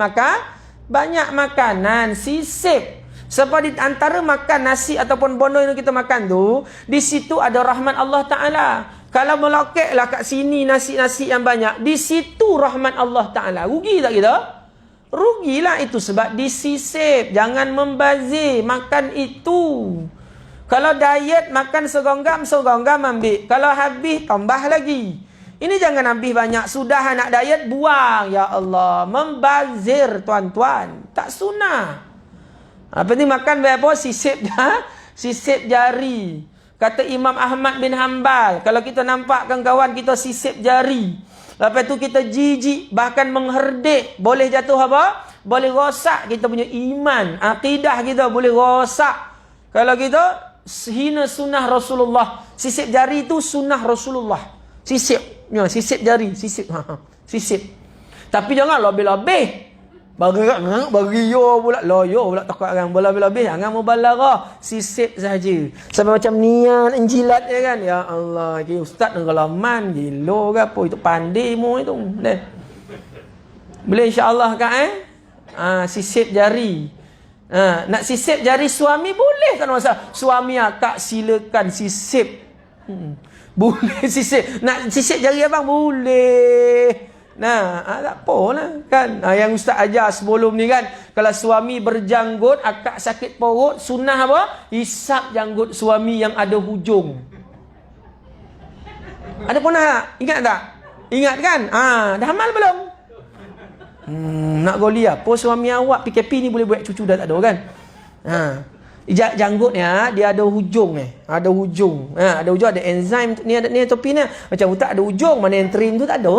makanan. Sisip. Sebab di antara makan nasi ataupun bondo yang kita makan tu, di situ ada rahmat Allah Ta'ala. Kalau melokeklah kat sini nasi-nasi yang banyak, di situ rahmat Allah Ta'ala. Rugi tak kita? Rugilah itu sebab disisip. Jangan membazir makan itu. Kalau diet makan segonggam ambil. Kalau habis tambah lagi. Ini jangan habis banyak. Sudah nak diet buang. Ya Allah. Membazir tuan-tuan. Tak sunnah. Apa ni makan berapa? Sisip jari. Kata Imam Ahmad bin Hanbal, kalau kita nampakkan kawan kita sisip jari, lepas tu kita jijik, bahkan mengherdik, boleh jatuh apa? Boleh rosak kita punya iman, akidah kita boleh rosak. Kalau kita hina sunnah Rasulullah. Sisip jari itu sunnah Rasulullah. Sisip jari, sisip. Tapi jangan lebih-lebih. Bagi yo pula. Loyo pula takut orang lebih-lebih. Jangan mubalarah. Sisip saja. Sampai macam niat enjilat ya kan. Ya Allah. Ustaz dengan laman. Gila ke apa. Itu pandai mu itu. Boleh insyaAllah kan sisip jari. Nak sisip jari suami boleh kan masa. Suami akak silakan sisip. Boleh sisip. Nak sisip jari abang boleh. Tak apalah kan. Yang ustaz ajar sebelum ni kan, kalau suami berjanggut, akak sakit perut, sunnah apa? Hisap janggut suami yang ada hujung. Ada pernah ingat tak? Ingat kan? Dah amal belum? Nak goli apa suami awak PKP ni boleh buat cucu dah tak ada kan? Janggutnya dia ada hujung ada hujung. Ada hujung, ada enzim ni, ada ni topi ni. Macam tak ada hujung, mana yang trim tu tak ada.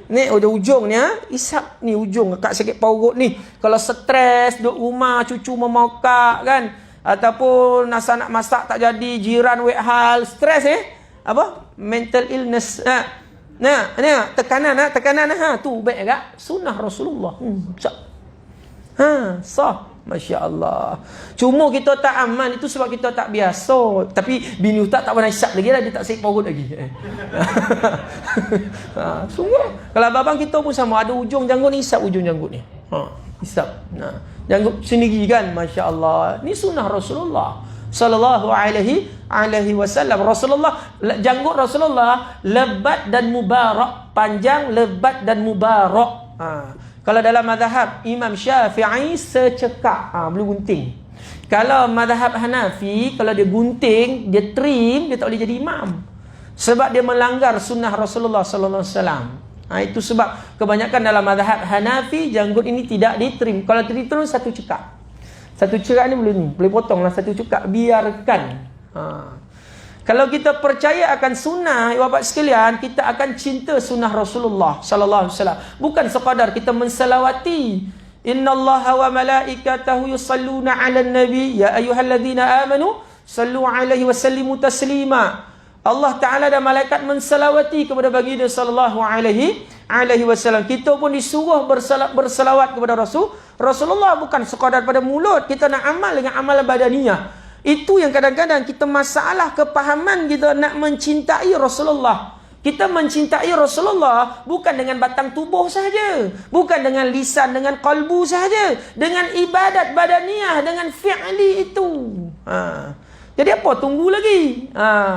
Ni ada hujungnya, isap ni hujung kat sakit perut ni. Kalau stres duduk rumah, cucu memokak kan, ataupun nak masak tak jadi, jiran wek hal, stres apa? Mental illness. Tekanan tu baik agak sunnah Rasulullah. Sah. Masya Allah. Cuma kita tak aman itu sebab kita tak biasa. Tapi bini ustaz tak pernah hisap lagi lah. Dia tak sakit perut lagi. Sungguh. Kalau abang kita pun sama. Ada ujung janggut ni, hisap ujung janggut ni. Hisap. Janggut sendiri kan. Masya Allah. Ni sunnah Rasulullah sallallahu alaihi wasallam. Rasulullah, janggut Rasulullah lebat dan mubarak. Panjang, lebat dan mubarak. Kalau dalam mazhab Imam Syafi'i secekak, boleh gunting. Kalau mazhab Hanafi, kalau dia gunting, dia trim, dia tak boleh jadi imam. Sebab dia melanggar sunnah Rasulullah sallallahu alaihi wasallam. Itu sebab kebanyakan dalam mazhab Hanafi janggut ini tidak ditrim. Kalau ditrim satu cekak. Satu cekak ni boleh potonglah satu cekak, biarkan. Kalau kita percaya akan sunnah, bapak sekalian, kita akan cinta sunnah Rasulullah sallallahu alaihi wasallam. Bukan sekadar kita mensalawati. Innallaha wa malaikatahu yusalluna 'alan nabi ya ayyuhalladzina amanu sallu 'alaihi wa sallimu taslima. Allah Taala dan malaikat mensalawati kepada baginda sallallahu alaihi wasallam. Kita pun disuruh bersalawat kepada Rasulullah, bukan sekadar pada mulut. Kita nak amal dengan amalan badaniyah. Itu yang kadang-kadang kita masalah kepahaman kita nak mencintai Rasulullah. Kita mencintai Rasulullah bukan dengan batang tubuh sahaja, bukan dengan lisan, dengan kalbu sahaja, dengan ibadat badaniyah, dengan fi'li itu. Jadi apa? Tunggu lagi.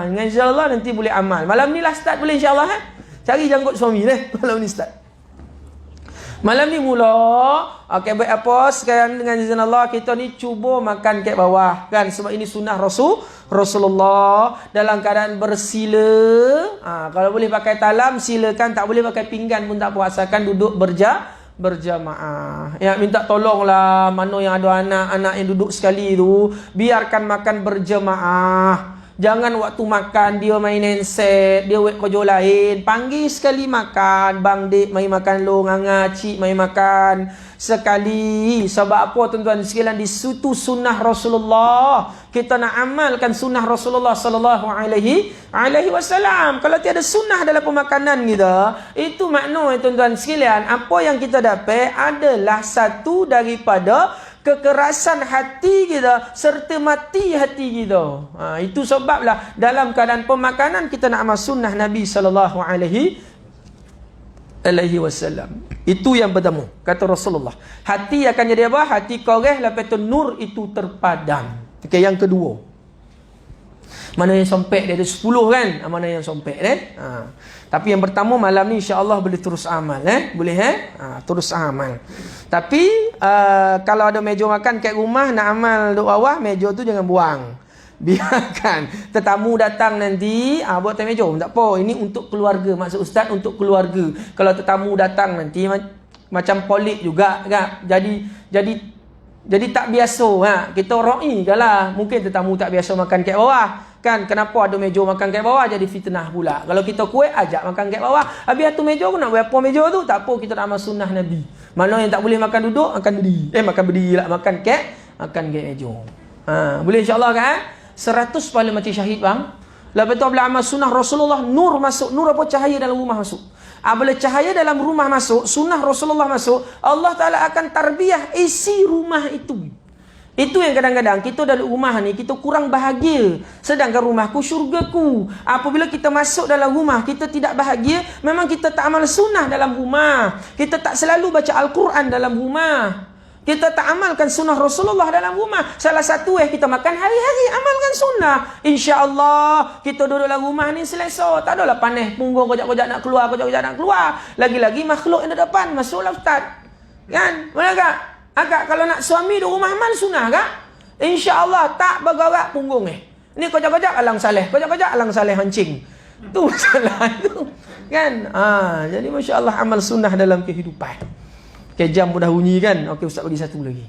Dengan insya-Allah nanti boleh amal. Malam ni lah start boleh insya-Allah. Cari janggut suami malam ni start. Malam ni mula, okey buat apa? Sekarang dengan izin Allah kita ni cuba makan kat bawah kan, sebab ini sunnah Rasulullah dalam keadaan bersila. Kalau boleh pakai talam silakan, tak boleh pakai pinggan pun tak apa, asalkan duduk berjamaah. Ya, minta tolonglah mana yang ada anak-anak yang duduk sekali tu, biarkan makan berjamaah. Jangan waktu makan dia main handset, dia buat kerja lain. Panggil sekali makan, bang dik mai makan lo, nganga cik mai makan sekali. Sebab apa tuan-tuan sekalian, di situ sunnah Rasulullah. Kita nak amalkan sunnah Rasulullah sallallahu alaihi wasallam. Kalau tiada sunnah dalam pemakanan kita, itu makna tuan-tuan sekalian, apa yang kita dapat adalah satu daripada kekerasan hati kita serta mati hati kita. Itu sebablah dalam keadaan pemakanan kita nak amal sunnah Nabi sallallahu alaihi wasallam. Itu yang pertama kata Rasulullah. Hati akan jadi apa? Hati koreh, lepas tu nur itu terpadam. Okey, yang kedua. Mana yang sompek dia ada 10 kan? Mana yang sompek Tapi yang pertama malam ni insya-Allah boleh terus amal boleh terus amal. Tapi kalau ada meja makan kat rumah nak amal duk bawah, meja tu jangan buang. Biarkan tetamu datang nanti buat atas meja tak apa. Ini untuk keluarga, maksud ustaz untuk keluarga. Kalau tetamu datang nanti macam polik juga kan. Jadi tak biasa kita ra'i kalah. Mungkin tetamu tak biasa makan kat bawah. Kan kenapa ada meja makan kat bawah jadi fitnah pula. Kalau kita kuat ajak makan kat bawah. Habis tu meja aku nak buat apa meja tu? Tak apa, kita nak amal sunnah Nabi. Mana yang tak boleh makan duduk, makan berdiri. Makan berdiri lah, makan kat meja. Boleh insya-Allah kan? 100 pahala mati syahid bang. Lepas tu bila amal sunnah Rasulullah, nur masuk. Nur apa? Cahaya dalam rumah masuk. Bila cahaya dalam rumah masuk, sunnah Rasulullah masuk, Allah Ta'ala akan tarbiyah isi rumah itu. Itu yang kadang-kadang kita dalam rumah ni kita kurang bahagia. Sedangkan rumahku syurgaku. Apabila kita masuk dalam rumah kita tidak bahagia, memang kita tak amal sunnah dalam rumah. Kita tak selalu baca Al-Quran dalam rumah. Kita tak amalkan sunnah Rasulullah dalam rumah. Salah satu kita makan hari-hari amalkan sunnah. InsyaAllah kita duduk dalam rumah ni selesa. Tak adalah panas punggung kojak-kojak nak keluar, Lagi-lagi makhluk yang ada depan masuklah ustaz. Kan? Boleh tak? Agak kalau nak suami di rumah amal sunnah kak? InsyaAllah tak bergerak punggung Ni kojak-kojak alang saleh hancing. Tu masalah tu. Kan? Jadi masya-Allah amal sunnah dalam kehidupan. Okay, jam pun dah bunyi kan? Okey, ustaz bagi satu lagi.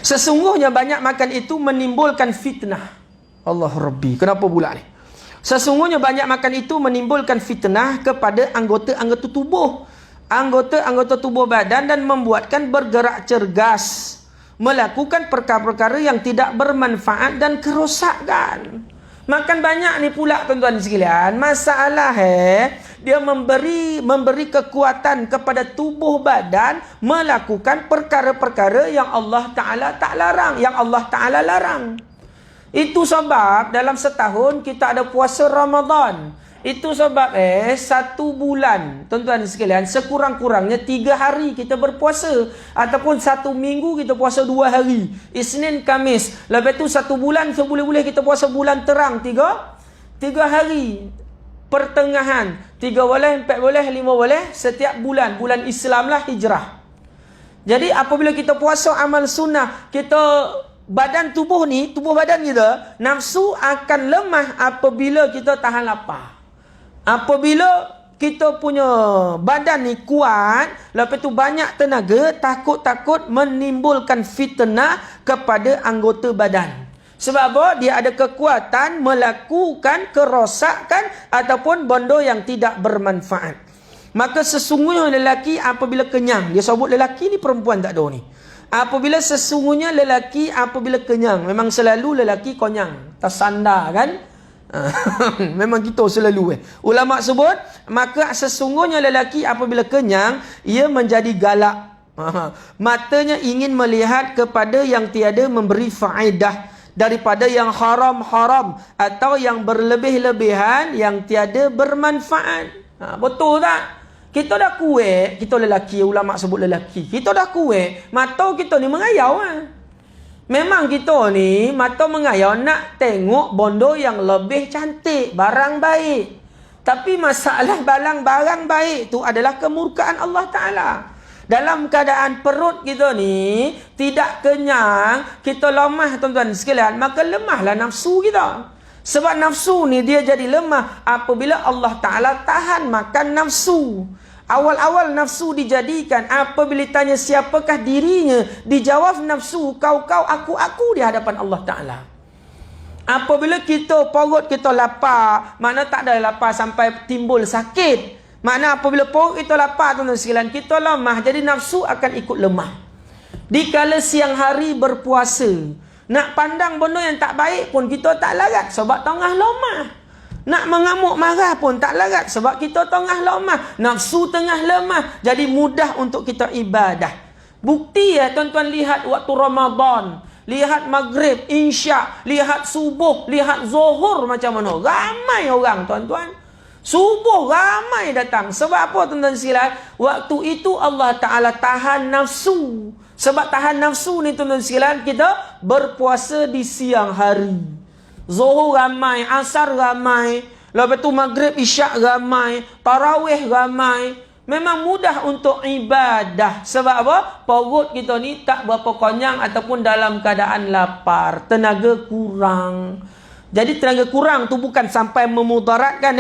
Sesungguhnya banyak makan itu menimbulkan fitnah. Allah Rabbi. Kenapa pula ni? Sesungguhnya banyak makan itu menimbulkan fitnah kepada anggota-anggota tubuh. Anggota-anggota tubuh badan dan membuatkan bergerak cergas, melakukan perkara-perkara yang tidak bermanfaat dan kerosakan. Makan banyak ni pula tuan-tuan sekalian, masalah dia memberi kekuatan kepada tubuh badan melakukan perkara-perkara yang Allah Ta'ala tak larang, yang Allah Ta'ala larang. Itu sebab dalam setahun kita ada puasa Ramadan. Itu sebab 1 bulan tuan-tuan sekalian, sekurang-kurangnya 3 hari kita berpuasa, ataupun 1 minggu kita puasa 2 hari, Isnin Khamis. Lepas tu 1 bulan seboleh-boleh kita puasa bulan terang 3 hari. Pertengahan 3 boleh, 4 boleh, 5 boleh, setiap bulan Islam lah hijrah. Jadi apabila kita puasa amal sunnah, kita badan tubuh badan kita, nafsu akan lemah apabila kita tahan lapar. Apabila kita punya badan ni kuat, lepas tu banyak tenaga, takut menimbulkan fitnah kepada anggota badan. Sebab apa? Dia ada kekuatan melakukan kerosakan ataupun benda yang tidak bermanfaat. Maka sesungguhnya lelaki apabila kenyang, dia sebut lelaki ni, perempuan tak ada ni. Sesungguhnya lelaki apabila kenyang, memang selalu lelaki konyang, tersandar kan? Memang kita selalu ulama sebut, maka sesungguhnya lelaki apabila kenyang ia menjadi galak. Matanya ingin melihat kepada yang tiada memberi faedah daripada yang haram-haram atau yang berlebih-lebihan yang tiada bermanfaat. Betul tak? Kita dah kuat, kita lelaki, ulama sebut lelaki, kita dah kuat, mata kita ni mengayau Memang kita ni mata mengayau nak tengok bondo yang lebih cantik, barang baik. Tapi masalah barang baik tu adalah kemurkaan Allah Ta'ala. Dalam keadaan perut kita ni tidak kenyang, kita lemah tuan-tuan sekalian, maka lemahlah nafsu kita. Sebab nafsu ni dia jadi lemah apabila Allah Ta'ala tahan makan nafsu. Awal-awal nafsu dijadikan, apabila tanya siapakah dirinya, dijawab nafsu, kau, aku di hadapan Allah Ta'ala. Apabila kita perut kita lapar, makna tak ada lapar sampai timbul sakit. Makna apabila perut kita lapar tuan-tuan sekalian, kita lemah, jadi nafsu akan ikut lemah. Dikala siang hari berpuasa, nak pandang benda yang tak baik pun kita tak larat sebab tengah lemah. Nak mengamuk marah pun tak larat sebab kita tengah lemah. Nafsu tengah lemah, jadi mudah untuk kita ibadah. Bukti ya tuan-tuan, lihat waktu Ramadan, lihat maghrib, insya, lihat subuh, lihat zuhur macam mana. Ramai orang tuan-tuan. Subuh ramai datang. Sebab apa tuan-tuan sekalian? Waktu itu Allah Ta'ala tahan nafsu. Sebab tahan nafsu ni tuan-tuan sekalian, kita berpuasa di siang hari. Zuhur ramai, asar ramai, lepas tu maghrib, isyak ramai, tarawih ramai. Memang mudah untuk ibadah. Sebab apa? Perut kita ni tak berapa konyang ataupun dalam keadaan lapar. Tenaga kurang. Jadi tenaga kurang tu bukan sampai memudaratkan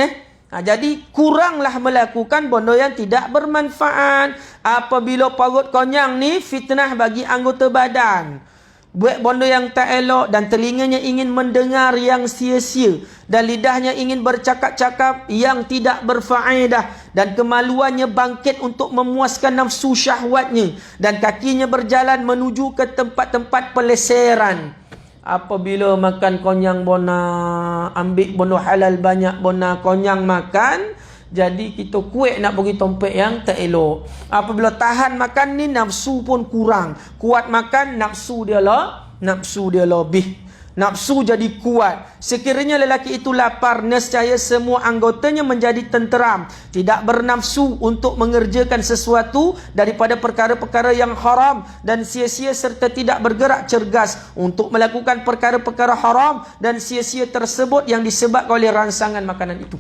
jadi kuranglah melakukan benda yang tidak bermanfaat. Apabila perut konyang ni fitnah bagi anggota badan. Buat benda yang tak elok dan telinganya ingin mendengar yang sia-sia dan lidahnya ingin bercakap-cakap yang tidak berfaedah dan kemaluannya bangkit untuk memuaskan nafsu syahwatnya dan kakinya berjalan menuju ke tempat-tempat peleseran. Apabila makan konyang bona, ambil benda halal banyak bona konyang makan, jadi kita kuat nak pergi tempat yang tak elok. Apabila tahan makan ni, nafsu pun kurang. Kuat makan, nafsu dia lebih. Nafsu jadi kuat. Sekiranya lelaki itu lapar, nescaya semua anggotanya menjadi tenteram. Tidak bernafsu untuk mengerjakan sesuatu daripada perkara-perkara yang haram dan sia-sia, serta tidak bergerak cergas untuk melakukan perkara-perkara haram dan sia-sia tersebut yang disebabkan oleh rangsangan makanan itu.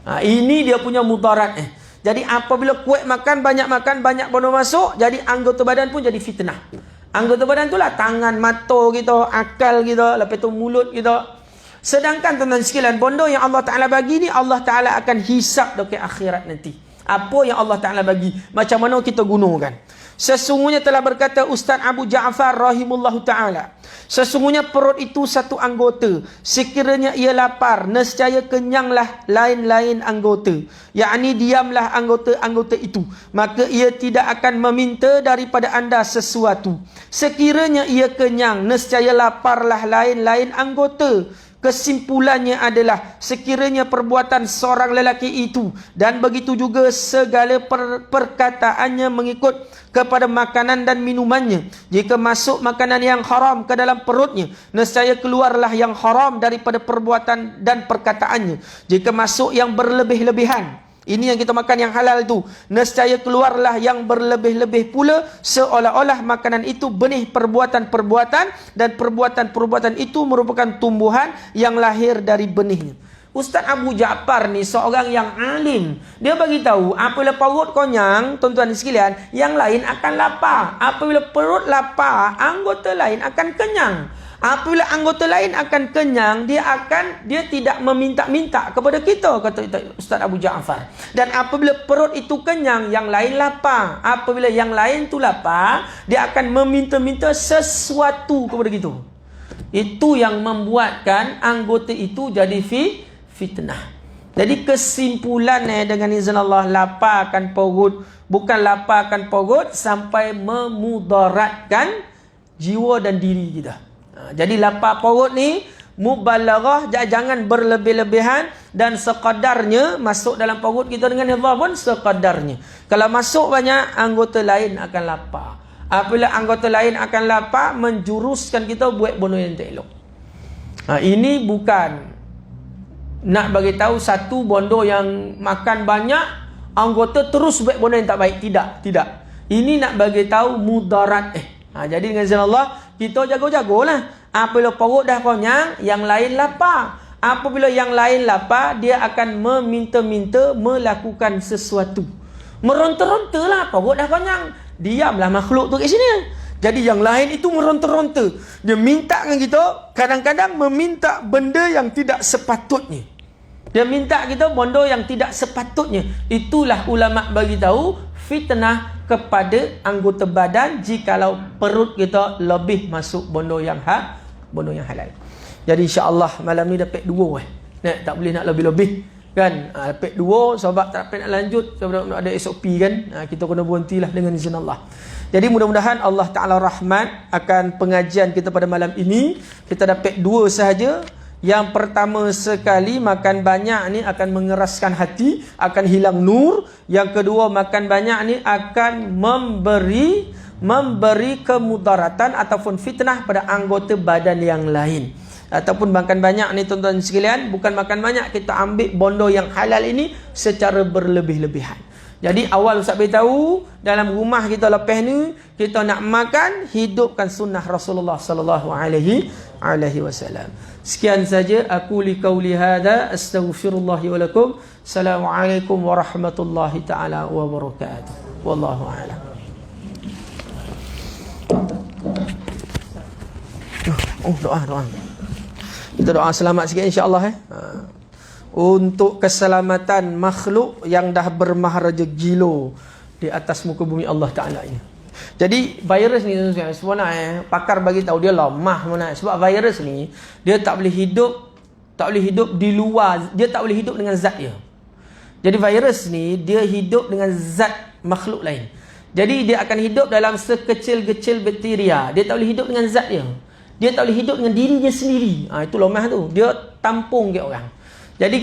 Ini dia punya mudarat. Jadi apabila kuat makan, banyak benda masuk, jadi anggota badan pun jadi fitnah. Anggota badan itulah tangan, mata kita, akal kita, lepas tu mulut kita. Sedangkan tuan-tuan sekalian, benda yang Allah Ta'ala bagi ni, Allah Ta'ala akan hisap dekat akhirat nanti. Apa yang Allah Ta'ala bagi, macam mana kita gunakan. Sesungguhnya telah berkata Ustaz Abu Ja'far rahimullahu ta'ala, sesungguhnya perut itu satu anggota. Sekiranya ia lapar, nescaya kenyanglah lain-lain anggota. Yakni diamlah anggota-anggota itu. Maka ia tidak akan meminta daripada anda sesuatu. Sekiranya ia kenyang, nescaya laparlah lain-lain anggota. Kesimpulannya adalah sekiranya perbuatan seorang lelaki itu dan begitu juga segala perkataannya mengikut kepada makanan dan minumannya, jika masuk makanan yang haram ke dalam perutnya, nescaya keluarlah yang haram daripada perbuatan dan perkataannya. Jika masuk yang berlebih-lebihan, ini yang kita makan yang halal tu, nescaya keluarlah yang berlebih-lebih pula, seolah-olah makanan itu benih perbuatan-perbuatan dan perbuatan-perbuatan itu merupakan tumbuhan yang lahir dari benihnya. Ustaz Abu Ja'far ni seorang yang alim. Dia bagi tahu apabila perut konyang, tuan-tuan sekalian, yang lain akan lapar. Apabila perut lapar, anggota lain akan kenyang. Apabila anggota lain akan kenyang, dia tidak meminta-minta kepada kita, kata Ustaz Abu Ja'far. Dan apabila perut itu kenyang, yang lain lapar. Apabila yang lain tu lapar, dia akan meminta-minta sesuatu kepada kita. Itu yang membuatkan anggota itu jadi fitnah. Jadi kesimpulan dengan izin Allah, laparkan perut, bukan laparkan perut sampai memudaratkan jiwa dan diri kita. Jadi lapar perut ni mubalaghah, jangan berlebih-lebihan, dan sekadarnya masuk dalam perut kita dengan hifaz pun sekadarnya. Kalau masuk banyak, anggota lain akan lapar. Apabila anggota lain akan lapar, menjuruskan kita buat benda yang tak elok. Ini bukan nak bagi tahu satu benda yang makan banyak, anggota terus buat benda yang tak baik. Tidak. Ini nak bagi tahu mudarat. Jadi dengan izin Allah, kita jaga-jagalah. Apabila perut dah konyang, yang lain lapar. Apabila yang lain lapar, dia akan meminta-minta melakukan sesuatu. Meronta-ronta lah, perut dah kenyang. Diamlah makhluk tu kat sini. Jadi yang lain itu meronta-ronta. Dia minta dengan kita, kadang-kadang meminta benda yang tidak sepatutnya. Dia minta kita benda yang tidak sepatutnya. Itulah ulama bagi tahu fitnah kepada anggota badan jikalau perut kita lebih masuk benda yang halal. Jadi insya-Allah malam ni dapat 2 tak boleh nak lebih-lebih kan. Dapat 2 sebab tak dapat nak lanjut sebab ada SOP kan. Kita kena berhentilah dengan izin Allah. Jadi mudah-mudahan Allah Ta'ala rahmat akan pengajian kita pada malam ini. Kita dapat 2 sahaja. Yang pertama sekali, makan banyak ni akan mengeraskan hati, akan hilang nur. Yang kedua, makan banyak ni akan memberi kemudaratan ataupun fitnah pada anggota badan yang lain. Ataupun makan banyak ni tuan-tuan sekalian, bukan makan banyak, kita ambil bondo yang halal ini secara berlebih-lebihan. Jadi awal Ustaz beritahu, dalam rumah kita lepas ni, kita nak makan, hidupkan sunnah Rasulullah sallallahu alaihi wasallam. Sekian saja aku li qauli hadza, astaghfirullah wa lakum. Assalamualaikum warahmatullahi taala wabarakatuh. Wallahu a'lam. Doa. Kita doa selamat sikit insya-Allah untuk keselamatan makhluk yang dah bermaharaja gilo di atas muka bumi Allah Taala ini. Jadi virus ni sebenarnya pakar bagi tahu dia lemah mana, sebab virus ni dia tak boleh hidup di luar, dia tak boleh hidup dengan zat dia. Jadi virus ni dia hidup dengan zat makhluk lain. Jadi dia akan hidup dalam sekecil-kecil bakteria. Dia tak boleh hidup dengan zat dia. Dia tak boleh hidup dengan diri dia sendiri. Itu lemah tu. Dia tampung ke orang. Jadi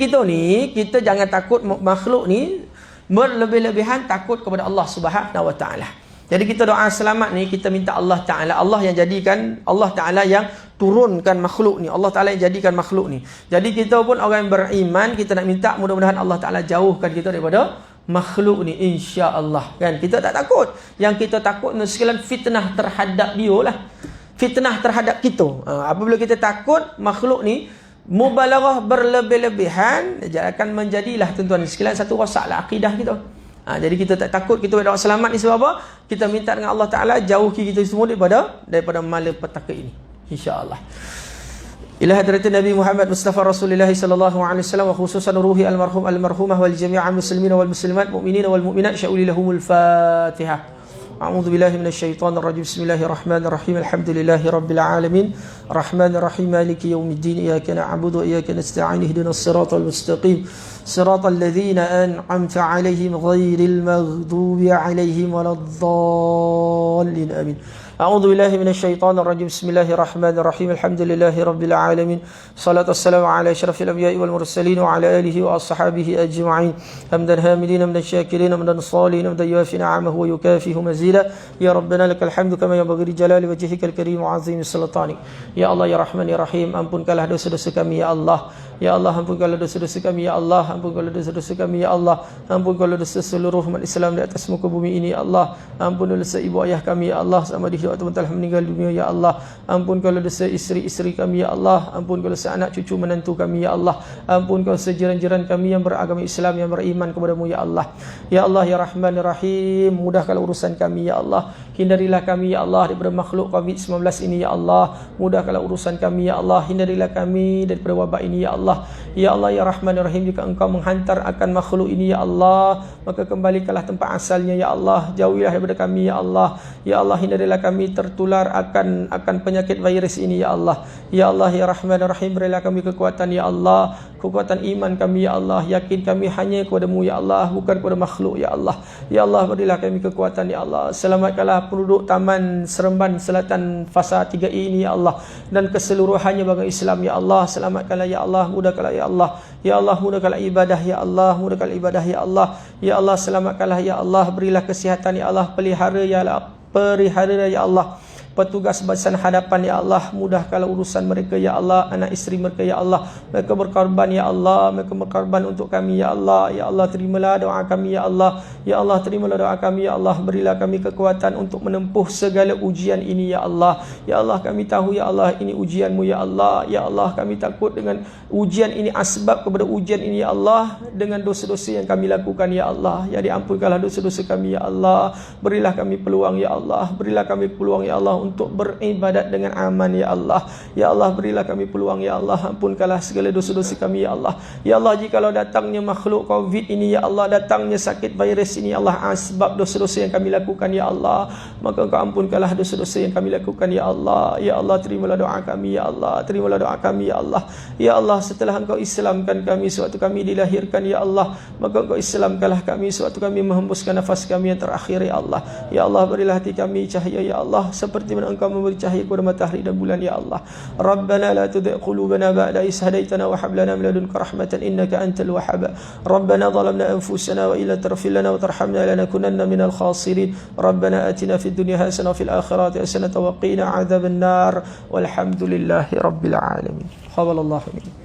kita jangan takut makhluk ni berlebih-lebihan, takut kepada Allah Subhanahu Wa Taala. Jadi kita doa selamat ni, kita minta Allah Taala, Allah yang jadikan, Allah Taala yang turunkan makhluk ni, Allah Taala yang jadikan makhluk ni. Jadi kita pun orang yang beriman, kita nak minta mudah-mudahan Allah Taala jauhkan kita daripada makhluk ni, insya-Allah kan. Kita tak takut. Yang kita takut sekalian fitnah terhadap dia lah. Fitnah terhadap kita. Apabila kita takut makhluk ni mubalaghah berlebih-lebihan, akan menjadilah tuan-tuan sekalian satu rosaklah akidah kita. Jadi kita tak takut, kita berdoa selamat ni sebab apa? Kita minta dengan Allah Taala jauhi kita semua daripada malapetaka ini, insya-Allah. Ila hadratin Nabi Muhammad Mustafa Rasulullah sallallahu alaihi wasallam wa khususan ruhi almarhum almarhumah wal jami'al muslimin wal muslimat mu'minin wal mu'minat sya'uli lahumul Fatihah. أعوذ بالله من الشيطان الرجيم بسم الله الرحمن الرحيم الحمد لله رب العالمين الرحمن الرحيم مالك يوم الدين إياك نعبد وإياك نستعين اهدنا الصراط المستقيم صراط الذين أنعمت عليهم غير المغضوب عليهم ولا الضالين آمين أعوذ بالله من الشيطان الرجيم بسم الله الرحمن الرحيم الحمد لله رب العالمين صلاة والسلام على أشرف الأنبياء والمرسلين وعلى آله وأصحابه أجمعين حمدا هامدين حمدا شاكرين حمدا صالحين حمدا يوافي نعمه ويكافئ مزيدا يا ربنا لك الحمد كما ينبغي لجلال وجهك الكريم وعظيم سلطانك يا الله يا رحمن يا رحيم ampunkanlah dosa-dosa kami ya Allah. Ya Allah, ampunkanlah dosa-dosa kami ya Allah. Ampunkanlah dosa-dosa kami ya Allah. Ampunkanlah dosa seluruh umat Islam di atas muka bumi ini ya Allah. Ampunkanlah dosa ibu ayah kami ya Allah sama di hidup atau telah meninggal dunia ya Allah. Ampunkanlah dosa isteri-isteri kami ya Allah. Ampunkanlah dosa anak cucu menantu kami ya Allah. Ampunkanlah dosa jiran-jiran kami yang beragama Islam, yang beriman kepadamu ya Allah. Ya Allah ya Rahman ya Rahim, mudahkanlah urusan kami ya Allah. Hindarilah kami ya Allah daripada makhluk COVID-19 ini ya Allah. Mudahkanlah urusan kami ya Allah. Hindarilah kami daripada wabak ini ya Allah. Ya Allah ya Rahman ya Rahim, jika engkau menghantar akan makhluk ini ya Allah, maka kembalikanlah tempat asalnya ya Allah. Jauhilah daripada kami ya Allah. Ya Allah, hindarilah kami tertular akan penyakit virus ini ya Allah. Ya Allah ya Rahman ya Rahim, berilah kami kekuatan ya Allah, kekuatan iman kami ya Allah. Yakin kami hanya kepadamu ya Allah, bukan kepada makhluk ya Allah. Ya Allah, berilah kami kekuatan ya Allah. Selamatkanlah penduduk Taman Seremban Selatan Fasa 3 ini ya Allah, dan keseluruhannya bagi Islam ya Allah. Selamatkanlah ya Allah, mudahkanlah ya Allah. Ya Allah, mudahkanlah ibadah ya Allah. Mudahkanlah ibadah ya Allah. Ya Allah, selamatkanlah ya Allah. Berilah kesihatan ya Allah. Pelihara ya Allah. petugas barisan hadapan ya Allah, mudahkanlah urusan mereka ya Allah, anak isteri mereka ya Allah, mereka berkorban ya Allah, mereka berkorban untuk kami ya Allah. Ya Allah, terimalah doa kami ya Allah. Ya Allah, terimalah doa kami ya Allah, berilah kami kekuatan untuk menempuh segala ujian ini ya Allah. Ya Allah, kami tahu ya Allah ini ujian-Mu ya Allah. Ya Allah, kami takut dengan ujian ini, asbab kepada ujian ini ya Allah, dengan dosa-dosa yang kami lakukan ya Allah. Ya, diampunkanlah dosa-dosa kami ya Allah. Berilah kami peluang ya Allah. Berilah kami peluang ya Allah untuk beribadat dengan aman ya Allah. Ya Allah, berilah kami peluang ya Allah. Ampunkanlah segala dosa-dosa kami ya Allah. Ya Allah, jikalau datangnya makhluk COVID ini ya Allah, datangnya sakit virus ini ya Allah, asbab dosa-dosa yang kami lakukan ya Allah, maka Engkau ampunkanlah dosa-dosa yang kami lakukan ya Allah. Ya Allah, terimalah doa kami ya Allah. Terimalah doa kami ya Allah. Ya Allah, setelah Engkau Islamkan kami sewaktu kami dilahirkan ya Allah, maka Engkau Islamkanlah kami sewaktu kami menghembuskan nafas kami yang terakhir ya Allah. Ya Allah, berilah hati kami cahaya ya Allah, seperti mana Engkau memberi cahaya kepada matahari dan bulan ya Allah. Rabbana la tudzi' qulubana ba'da idh hadaitana wa hab lana min ladunka rahmatan innaka antal wahhab. Rabbana zalamna anfusana wa illa taghfir lana wa tarhamna lanakunanna minal khasirin. Rabbana atina fid dunya hasanah wa fil akhirati hasanah wa qina adzaban nar. Walhamdulillahi rabbil alamin. Qabalallahu minkum.